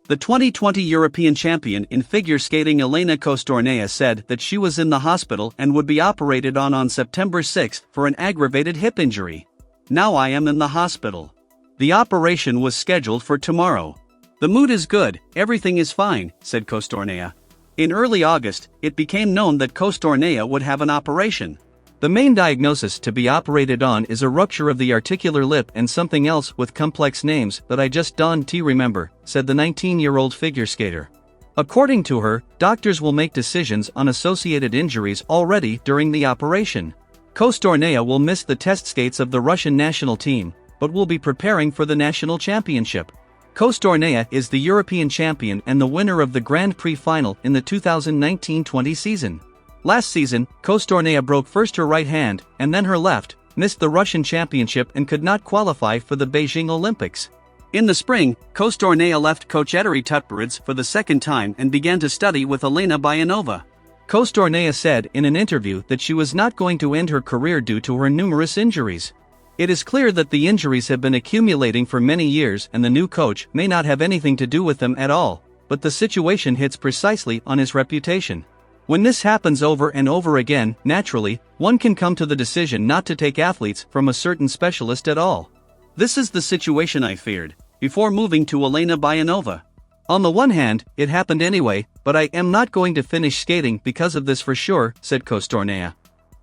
The 2020 European champion in figure skating Alena Kostornaia said that she was in the hospital and would be operated on September 6 for an aggravated hip injury. "Now I am in the hospital. The operation was scheduled for tomorrow. The mood is good, everything is fine," said Kostornaia. In early August, it became known that Kostornaia would have an operation. The main diagnosis to be operated on is a rupture of the articular lip and something else with complex names that I just don't remember, said the 19-year-old figure skater. According to her, doctors will make decisions on associated injuries already during the operation. Kostornaia will miss the test skates of the Russian national team, but will be preparing for the national championship. Kostornaia is the European champion and the winner of the Grand Prix final in the 2019-20 season. Last season, Kostornaia broke first her right hand and then her left, missed the Russian championship and could not qualify for the Beijing Olympics. In the spring, Kostornaia left coach Etteri Tutberidze for the second time and began to study with Alena Kostonaia. Kostornaia said in an interview that she was not going to end her career due to her numerous injuries. It is clear that the injuries have been accumulating for many years and the new coach may not have anything to do with them at all, but the situation hits precisely on his reputation. When this happens over and over again, naturally, one can come to the decision not to take athletes from a certain specialist at all. This is the situation I feared before moving to Alena Kostonaia. On the one hand, it happened anyway, but I am not going to finish skating because of this for sure, said Kostornaia.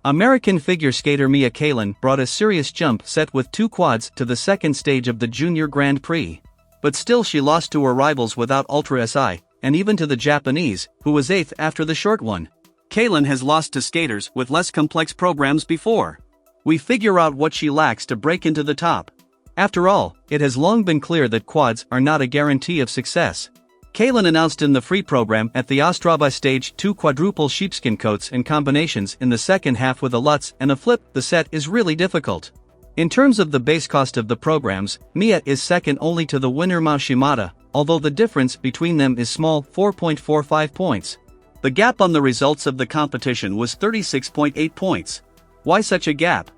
American figure skater Miyu Kalin brought a serious jump set with 2 quads to the second stage of the Junior Grand Prix. But still she lost to her rivals without Ultra SI, and even to the Japanese, who was 8th after the short one. Kalin has lost to skaters with less complex programs before. We figure out what she lacks to break into the top. After all, it has long been clear that quads are not a guarantee of success. Kalin announced in the free program at the Ostrava stage 2 quadruple sheepskin coats and combinations in the second half with a Lutz and a flip. The set is really difficult. In terms of the base cost of the programs, Miyu is second only to the winner Shimada, although the difference between them is small, 4.45 points. The gap on the results of the competition was 36.8 points. Why such a gap?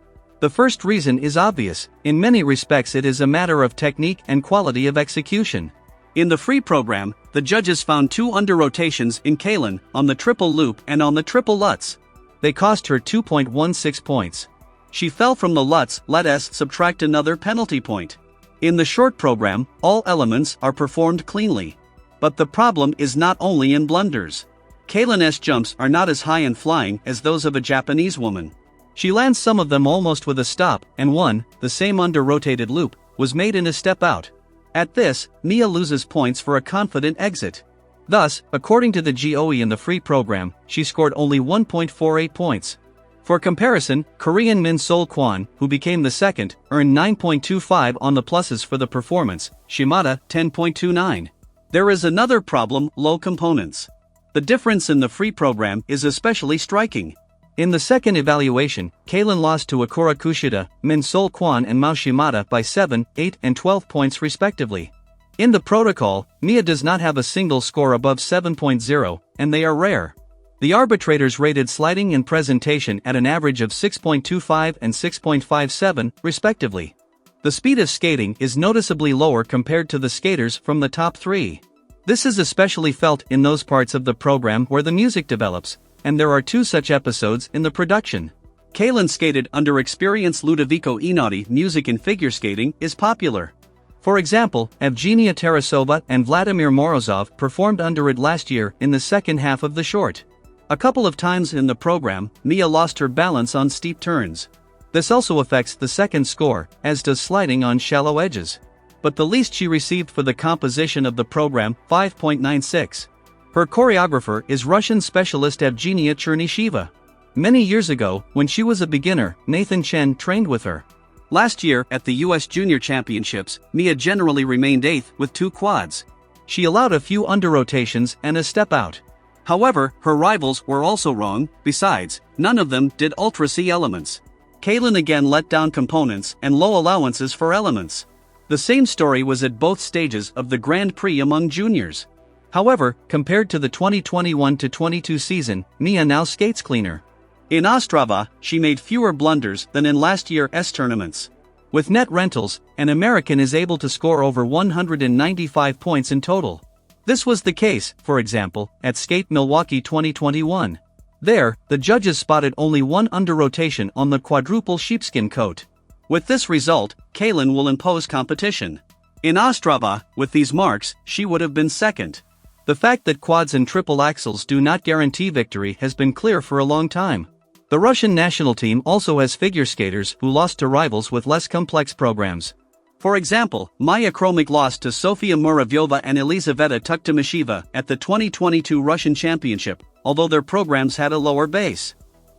The first reason is obvious. In many respects it is a matter of technique and quality of execution. In the free program, the judges found 2 under-rotations in Kalin, on the triple loop and on the triple Lutz. They cost her 2.16 points. She fell from the Lutz, let us subtract another penalty point. In the short program, all elements are performed cleanly. But the problem is not only in blunders. Kalin's jumps are not as high and flying as those of a Japanese woman. She lands some of them almost with a stop, and one, the same under-rotated loop, was made in a step out. At this, Miyu loses points for a confident exit. Thus, according to the GOE in the free program, she scored only 1.48 points. For comparison, Korean Min Sol Kwon, who became the second, earned 9.25 on the pluses for the performance, Shimada 10.29. There is another problem: low components. The difference in the free program is especially striking. In the second evaluation, Kalin lost to Akira Kushida, Min Sol Kwon and Mao Shimada by 7, 8 and 12 points respectively. In the protocol, Miyu does not have a single score above 7.0, and they are rare. The arbitrators rated sliding and presentation at an average of 6.25 and 6.57, respectively. The speed of skating is noticeably lower compared to the skaters from the top 3. This is especially felt in those parts of the program where the music develops, and there are 2 such episodes in the production. Kalin skated under experienced Ludovico Einaudi. Music in figure skating is popular. For example, Evgenia Tarasova and Vladimir Morozov performed under it last year in the second half of the short. A couple of times in the program, Miyu lost her balance on steep turns. This also affects the second score, as does sliding on shallow edges. But the least she received for the composition of the program, 5.96. Her choreographer is Russian specialist Evgenia Chernyshiva. Many years ago, when she was a beginner, Nathan Chen trained with her. Last year, at the US Junior Championships, Miyu generally remained 8th with 2 quads. She allowed a few under-rotations and a step out. However, her rivals were also wrong. Besides, none of them did Ultra C elements. Kalin again let down components and low allowances for elements. The same story was at both stages of the Grand Prix among juniors. However, compared to the 2021-22 season, Miyu now skates cleaner. In Ostrava, she made fewer blunders than in last year's tournaments. With net rentals, an American is able to score over 195 points in total. This was the case, for example, at Skate Milwaukee 2021. There, the judges spotted only one under-rotation on the quadruple sheepskin coat. With this result, Kalin will impose competition. In Ostrava, with these marks, she would have been second. The fact that quads and triple axels do not guarantee victory has been clear for a long time. The Russian national team also has figure skaters who lost to rivals with less complex programs. For example, Maya Kromik lost to Sofia Muravyova and Elizaveta Tuktamisheva at the 2022 Russian Championship, although their programs had a lower base.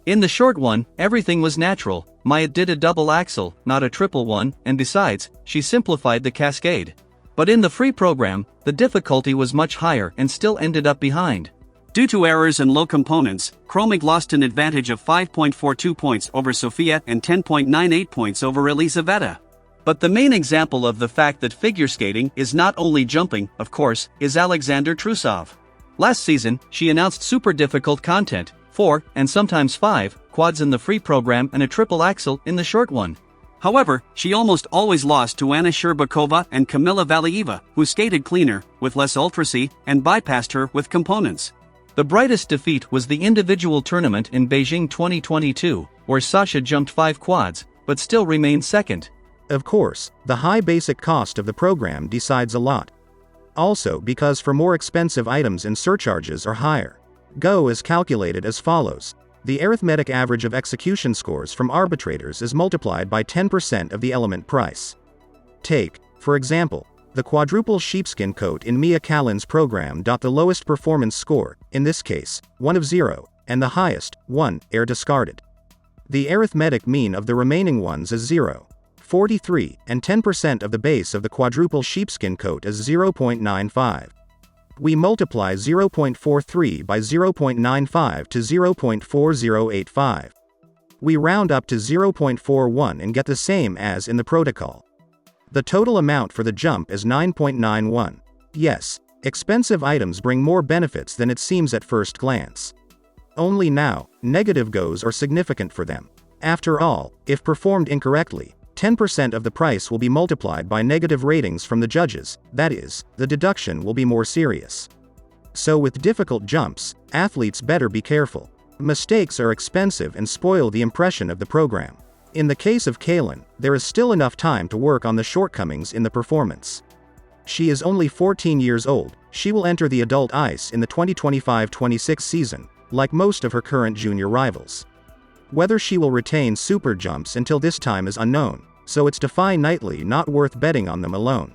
In the short one, everything was natural. Maya did a double axel, not a triple one, and besides, she simplified the cascade. But in the free program, the difficulty was much higher and still ended up behind. Due to errors and low components, Kromik lost an advantage of 5.42 points over Sofia and 10.98 points over Elizaveta. But the main example of the fact that figure skating is not only jumping, of course, is Alexander Trusov. Last season, she announced super difficult content, 4, and sometimes 5, quads in the free program and a triple axel in the short one. However, she almost always lost to Anna Sherbakova and Kamila Valieva, who skated cleaner, with less ultra-C, and bypassed her with components. The brightest defeat was the individual tournament in Beijing 2022, where Sasha jumped 5 quads, but still remained second. Of course, the high basic cost of the program decides a lot. Also because for more expensive items and surcharges are higher. Go is calculated as follows. The arithmetic average of execution scores from arbitrators is multiplied by 10% of the element price. Take, for example, the quadruple sheepskin coat in Miyu Kalin's program. The lowest performance score, in this case, 1 of 0, and the highest, 1, are discarded. The arithmetic mean of the remaining ones is 0. 43, and 10% of the base of the quadruple sheepskin coat is 0.95. We multiply 0.43 by 0.95 to 0.4085. We round up to 0.41 and get the same as in the protocol. The total amount for the jump is 9.91. Yes, expensive items bring more benefits than it seems at first glance. Only now, negative goes are significant for them. After all, if performed incorrectly, 10% of the price will be multiplied by negative ratings from the judges, that is, the deduction will be more serious. So with difficult jumps, athletes better be careful. Mistakes are expensive and spoil the impression of the program. In the case of Kalin, there is still enough time to work on the shortcomings in the performance. She is only 14 years old, she will enter the adult ice in the 2025-26 season, like most of her current junior rivals. Whether she will retain super jumps until this time is unknown, so it's defy nightly not worth betting on them alone.